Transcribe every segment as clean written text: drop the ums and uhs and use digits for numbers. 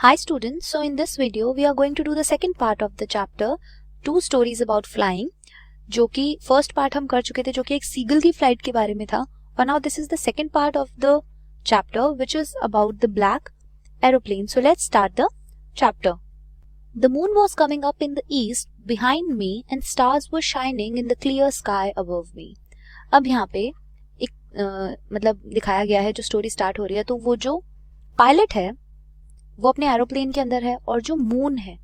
Hi students, so in this video we are going to do the second part of the chapter 2 stories about flying, जो कि first part हम कर चुके थे जो कि एक सीगल की फ्लाइट के बारे में था और now this is the second part of the chapter which is about the black aeroplane. So let's start the chapter. The moon was coming up in the east behind me and stars were shining in the clear sky above me. अब यहाँ पे एक मतलब दिखाया गया है, जो story start हो रही है तो वो जो पायलट है वो अपने एरोप्लेन के अंदर है और जो मून है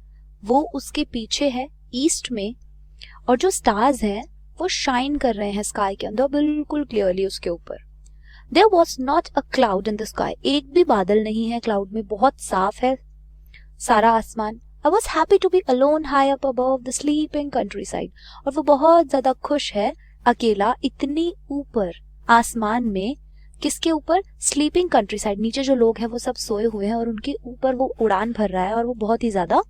वो उसके पीछे है ईस्ट में, और जो स्टार्स हैं वो शाइन कर रहे हैं स्काई के अंदर बिल्कुल क्लियरली उसके ऊपर. There was not a cloud in the sky, एक भी बादल नहीं है क्लाउड में, बहुत साफ है सारा आसमान. I was happy to be alone high up above the sleeping countryside. और वो बहुत ज्यादा खुश है अकेला इतनी ऊपर आसमान में. किसके ऊपर? स्लीपिंग कंट्री साइड, नीचे जो लोग हैं वो सब सोए हुए हैं और उनके ऊपर वो उड़ान भर रहा है और वो बहुत ही ज्यादा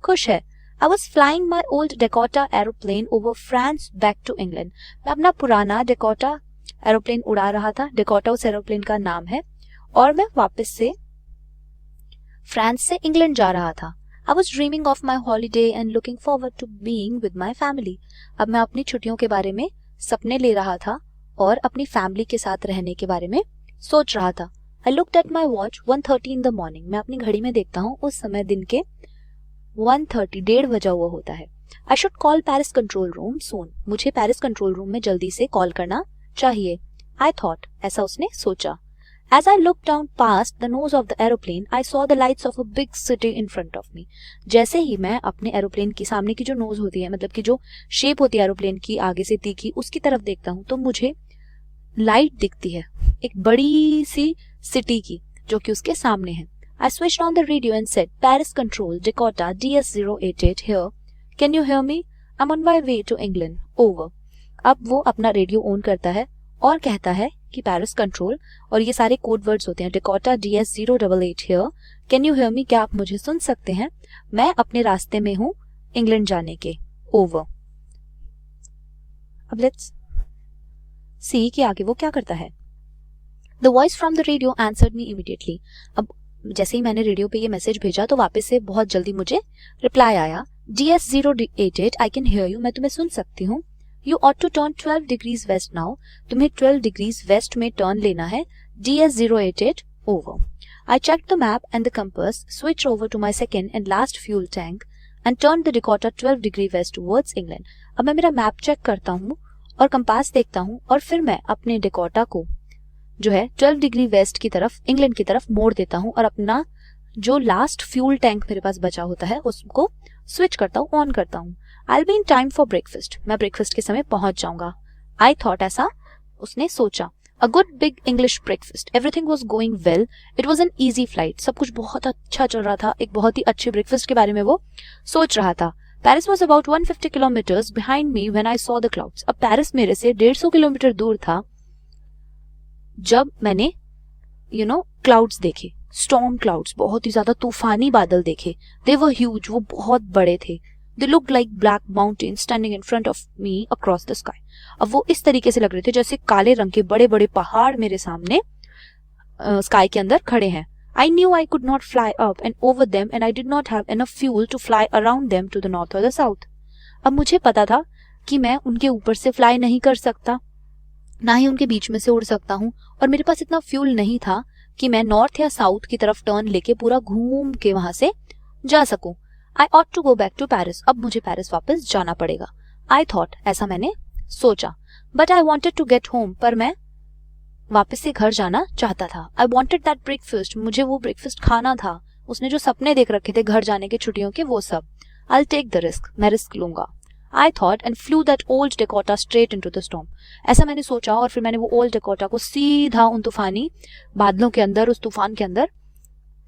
खुश है. I was flying my old Dakota aeroplane over France back to England. मैं अपना पुराना डेकोटा एरोप्लेन उड़ा रहा था. डेकोटा उस एरोप्लेन का नाम है और मैं वापस से फ्रांस से इंग्लैंड जा रहा था. I was dreaming of my holiday and looking forward to being with my family. अब मैं अपनी छुट्टियों के बारे में सपने ले रहा था और अपनी फैमिली के साथ रहने के बारे में सोच रहा था. I looked at my watch 1:30 in the morning. मैं अपनी घड़ी में देखता हूँ उस समय दिन के 1:30 1:30 बजा हुआ होता है. I should call Paris control room soon. मुझे पेरिस कंट्रोल रूम में जल्दी से कॉल करना चाहिए. I thought, ऐसा उसने सोचा. As I looked down past the nose of the aeroplane, I saw the lights of a big city in front of me. जैसे ही मैं अपने एरोप्लेन की सामने की जो नोज होती है, मतलब कि जो शेप होती है एरोप्लेन की आगे से तीखी, उसकी तरफ देखता हूँ तो मुझे लाइट दिखती है एक बड़ी सी सिटी की जो कि उसके सामने है. I switched on the radio and said, Paris control, Dakota DS088 here. Can you hear me? I'm on my way to England. Over. अब वो अपना रेडियो ऑन करता है और कहता है कि पेरिस कंट्रोल, और ये सारे कोड वर्ड्स होते हैं. Dakota DS088 here, can you hear me, क्या आप मुझे सुन सकते हैं? मैं अपने रास्ते में हूँ इंग्लैंड जाने के. ओवर. अब लेट्स सी कि आगे वो क्या करता है. The voice from the radio answered me immediately. अब जैसे ही मैंने रेडियो पे ये मैसेज भेजा तो वापस से बहुत जल्दी मुझे रिप्लाई आया. DS088 I can hear you, मैं तुम्हें सुन सकती हूँ. You ought to turn 12 degrees west now. तुम्हें 12 degrees west में टर्न लेना है. DS088 over. I checked the map and the compass, switched over to my second and last fuel tank and turned the Dakota 12 degree west towards England. अब मैं मेरा map check करता हूँ और compass देखता हूँ और फिर मैं अपने डेकोटा को जो है 12 डिग्री वेस्ट की तरफ, इंग्लैंड की तरफ मोड़ देता हूँ और अपना जो लास्ट फ्यूल टैंक मेरे पास बचा होता है उसको स्विच करता हूँ, ऑन करता हूँ. I'll be in time for breakfast. मैं ब्रेकफास्ट के समय पहुंच जाऊंगा. I thought, ऐसा उसने सोचा. A good big English breakfast. Everything was going well. It was an easy flight. सब कुछ बहुत अच्छा चल रहा था. एक बहुत ही अच्छे ब्रेकफास्ट के बारे में वो सोच रहा था. Paris was about 150 kilometers behind me when I saw the clouds. अब पेरिस मेरे से 150 किलोमीटर दूर था जब मैंने क्लाउड्स देखे. स्टॉर्म क्लाउड्स, बहुत ही ज्यादा तूफानी बादल देखे. They were huge. वो बहुत बड़े थे. They looked like black mountains standing in front of me across the sky. अब वो इस तरीके से लग रहे थे जैसे काले रंग के बड़े बड़े पहाड़ मेरे सामने स्काई के अंदर खड़े हैं. I knew I could not fly up and over them and I did not have enough fuel to fly around them to the north or the south. अब मुझे पता था कि मैं उनके ऊपर से फ्लाई नहीं कर सकता, ना ही उनके बीच में से उड़ सकता हूँ, और मेरे पास इतना फ्यूल नहीं था कि मैं नॉर्थ या साउथ की तरफ टर्न लेके पूरा घूम के वहां से जा सकूं. I ought to go back to Paris. अब मुझे पेरिस वापस जाना पड़ेगा. I thought, ऐसा मैंने सोचा. But I wanted to get home. पर मैं वापस से घर जाना चाहता था. I wanted that breakfast. मुझे वो ब्रेकफास्ट खाना था. उसने जो सपने देख रखे थे घर जाने के छुट्टियों के, वो सब. I'll take the risk. मैं रिस्क लूंगा. I thought and flew that old Dakota straight into the storm. ऐसा मैंने सोचा और फिर मैंने वो ओल्ड डेकोटा को सीधा उन तूफानी बादलों के अंदर, उस तूफान के अंदर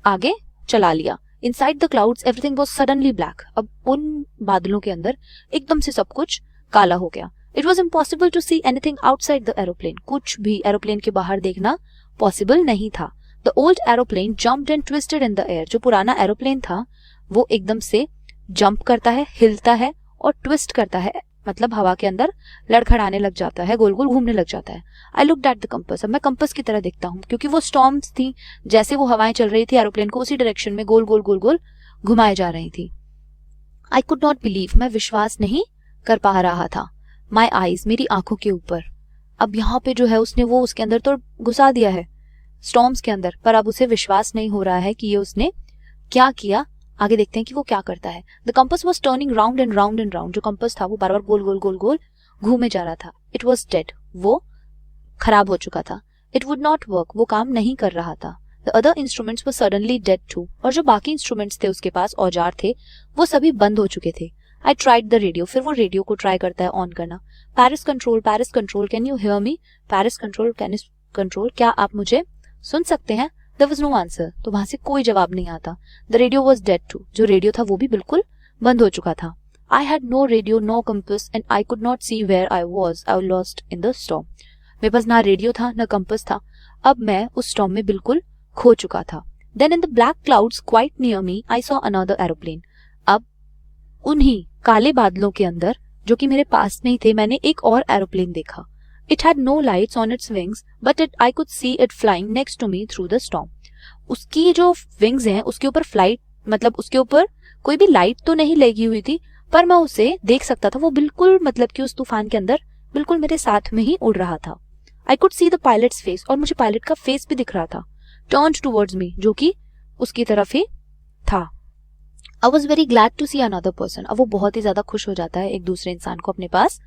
आगे चला लिया. Inside the clouds everything was suddenly black. अब उन बादलों के अंदर एकदम से सब कुछ काला हो गया. It was impossible to see anything outside the aeroplane. कुछ भी एरोप्लेन के बाहर देखना पॉसिबल नहीं था. The old aeroplane jumped and twisted in the air. जो पुराना एरोप्लेन था वो एकदम से जंप करता है, हिलता है और ट्विस्ट करता है मतलब हवा के अंदर लड़खड़ाने लग जाता है, गोल गोल घूमने लग जाता है। I looked at the compass, अब मैं कंपास की तरह देखता हूँ, क्योंकि वो स्टॉर्म्स थी, जैसे वो हवाएं चल रही थी एरोप्लेन को उसी डायरेक्शन में गोल गोल गोल गोल घुमाए जा रही थी। आई कुड नॉट बिलीव, मैं विश्वास नहीं कर पा रहा था। माई आईज, मेरी आंखों के ऊपर। अब यहाँ पे जो है उसने वो उसके अंदर तो घुसा दिया है स्टॉर्म्स के अंदर, पर अब उसे विश्वास नहीं हो रहा है कि ये उसने क्या किया। आगे देखते हैं कि वो क्या करता है। The compass was turning round and round and round, जो कंपास था वो बार बार गोल गोल गोल गोल घूमे जा रहा था। इट वॉज डेड, वो खराब हो चुका था। इट वुड नॉट वर्क, वो काम नहीं कर रहा था। The other instruments were suddenly dead too, और जो बाकी इंस्ट्रूमेंट्स थे उसके पास औजार थे वो सभी बंद हो चुके थे। आई ट्राइड द रेडियो, फिर वो रेडियो को ट्राई करता है ऑन करना। Paris control, can you hear me? Paris control, क्या आप मुझे सुन सकते हैं? There was no answer, तो वहां से कोई जवाब नहीं आता। The radio was dead too, जो रेडियो था वो भी बिल्कुल बंद हो चुका था। I had no radio, no compass, and I could not see where I was lost in the storm. मेरे पास ना रेडियो था ना कंपास था, अब मैं उस स्टॉर्म में बिल्कुल खो चुका था। Then in the black clouds quite near me, I saw another aeroplane. अब उन्हीं काले बादलों के अंदर जो कि मेरे पास में ही थे, मैंने एक और एरोप्लेन देखा। It had no lights on its wings, but I could see it flying next to me through the storm. उसकी जो विंग्स हैं उसके ऊपर फ्लाइट, मतलब उसके ऊपर कोई भी लाइट तो नहीं लगी हुई थी, पर मैं उसे देख सकता था। वो बिल्कुल मतलब कि उस तूफान के अंदर बिल्कुल मेरे साथ में ही उड़ रहा था। I could see the pilot's face, और मुझे पायलट का फेस भी दिख रहा था। Turned towards me, जो कि उसकी तरफ ही था। I was very glad to see another person. अब वो बहुत ही ज्यादा खुश हो जाता है एक दूसरे इंसान को अपने पास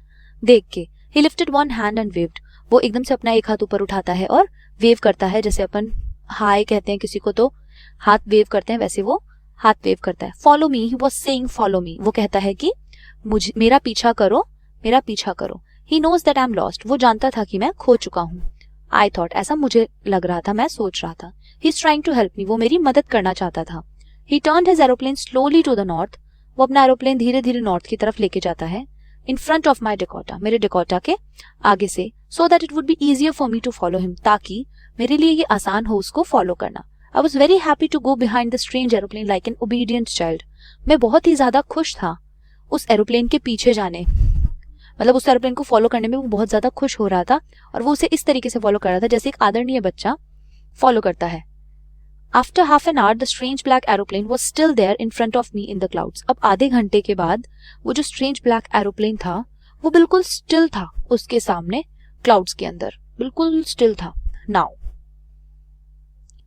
देख के। He lifted one hand and waved. वो एकदम से अपना एक हाथ ऊपर उठाता है और वेव करता है, जैसे अपन हाय कहते हैं किसी को तो हाथ वेव करते हैं, वैसे वो हाथ वेव करता है। Follow me, he was saying follow me. वो कहता है कि मुझे मेरा पीछा करो, मेरा पीछा करो। He knows that I'm lost. वो जानता था कि मैं खो चुका हूँ। I thought, ऐसा मुझे लग रहा था, मैं सोच रहा था। He's trying to help me. वो मेरी मदद करना चाहता था। He turned his aeroplane slowly to the north. वो अपना एरोप्लेन धीरे धीरे नॉर्थ की तरफ लेके जाता है। In front of my Dakota, मेरे Dakota के आगे से, so that it would be easier for me to follow him, ताकि मेरे लिए ये आसान हो उसको फॉलो करना। I was very happy to go behind the strange aeroplane like an obedient child. मैं बहुत ही ज्यादा खुश था उस एरोप्लेन के पीछे जाने, मतलब उस एरोप्लेन को फॉलो करने में वो बहुत ज्यादा खुश हो रहा था, और वो उसे इस तरीके से फॉलो कर रहा था जैसे एक आदरणीय बच्चा फॉलो करता है। After half an hour, the strange black aeroplane was still there in front of me in the clouds. अब आधे घंटे के बाद वो जो strange black aeroplane था वो बिल्कुल still था उसके सामने clouds के अंदर, बिल्कुल still था। Now,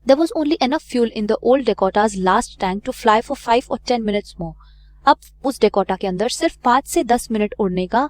there was only enough fuel in the old Dakota's last tank to fly for 5 or 10 minutes more. अब उस Dakota के अंदर सिर्फ 5 से 10 मिनट उड़ने का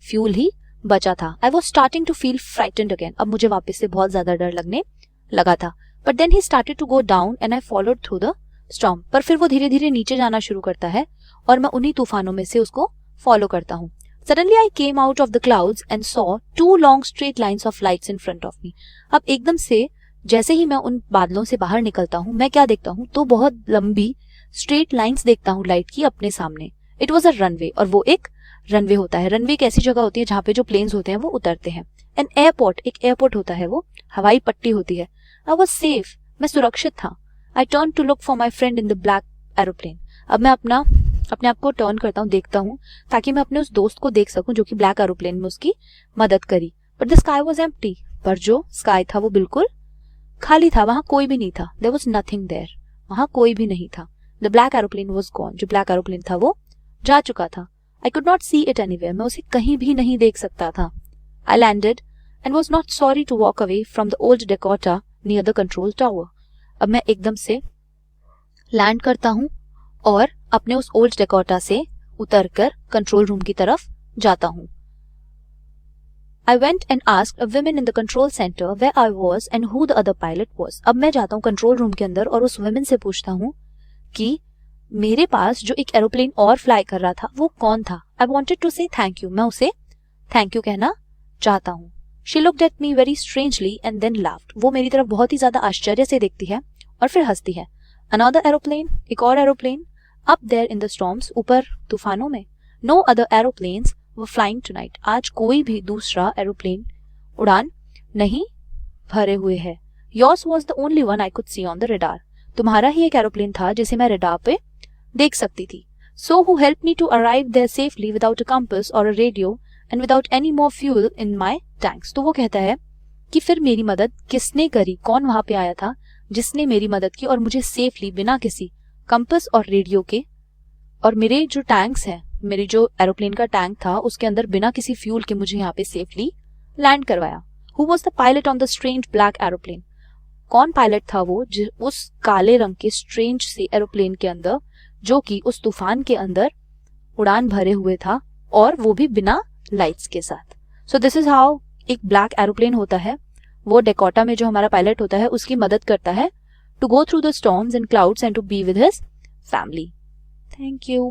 फ्यूल ही बचा था। I was starting to feel frightened again. अब मुझे वापस से बहुत ज्यादा डर लगने लगा था। But then he started to go down and I followed through the storm. पर फिर वो धीरे धीरे नीचे जाना शुरू करता है और मैं उन्हीं तूफानों में से उसको फॉलो करता हूँ। Suddenly I came out of the clouds and saw 2 long straight lines of lights in front of me. अब एकदम से जैसे ही मैं उन बादलों से बाहर निकलता हूँ, मैं क्या देखता हूँ, तो बहुत लंबी स्ट्रेट लाइंस देखता हूँ लाइट की अपने सामने। It was a runway, और वो एक रनवे होता है। रनवे एक ऐसी जगह होती है जहाँ पे जो प्लेन्स होते हैं वो उतरते हैं। एन एयरपोर्ट, एक एयरपोर्ट होता है, वो हवाई पट्टी होती है। I was safe, मैं सुरक्षित था। I turned to look for my friend in the black aeroplane. अब मैं अपने आप को टर्न करता हूँ, देखता हूँ, ताकि मैं अपने उस दोस्त को देख सकूं जो कि ब्लैक एरोप्लेन में उसकी मदद करी। But the sky was empty. पर जो स्काई था वो बिल्कुल खाली था, वहां कोई भी नहीं था। There was nothing there. वहां कोई भी नहीं था। The black aeroplane was gone. जो ब्लैक एरोप्लेन था वो जा चुका था। I could not see it anywhere. मैं उसे कहीं भी नहीं देख सकता था। I landed and was not sorry to walk away from the old Dakota near the control tower. अब मैं एकदम से लैंड करता हूँ और अपने उस ओल्ड डेकोटा से उतरकर कंट्रोल रूम की तरफ जाता हूँ। I went and asked a woman in the control center where I was and who the other pilot was. अब मैं जाता हूँ कंट्रोल रूम के अंदर और उस वुमेन से पूछता हूँ कि मेरे पास जो एक एरोप्लेन और फ्लाई कर रहा था वो कौन था। I wanted to say thank you. मैं उसे थैंक यू कहना चाहता हूँ। She looked at me very strangely and then laughed. वो मेरी तरफ बहुत ही ज्यादा आश्चर्य से देखती है और फिर हंसती है। Another aeroplane, एक और aeroplane, up there in the storms, ऊपर तूफानों में। No other aeroplanes were flying tonight. आज कोई भी दूसरा एरोप्लेन उड़ान नहीं भरे हुए है। Yours was the only one I could see on the radar. तुम्हारा ही एक एरोप्लेन था जिसे मैं रडार पे देख सकती थी। So who helped me to arrive there safely without a compass or a radio and without any more fuel in my tanks. तो वो कहता है कि फिर मेरी मदद किसने करी, कौन वहां पे आया था जिसने मेरी मदद की और मुझे सेफली बिना किसी कंपस और रेडियो के और मेरे जो टैंक्स हैं, मेरी जो एरोप्लेन का टैंक था उसके अंदर बिना किसी फ्यूल के मुझे यहाँ पे सेफली लैंड करवाया. Who was the pilot on the strange black aeroplane? कौन पायलट था वो उस काले रंग के स्ट्रेंज से एरोप्लेन के अंदर, जो कि उस तूफान के अंदर उड़ान भरे हुए था और वो भी बिना लाइट्स के साथ. सो दिस इज हाउ एक ब्लैक एरोप्लेन होता है, वो डेकोटा में जो हमारा पायलट होता है उसकी मदद करता है to go through the storms and clouds and to be with his family. Thank you.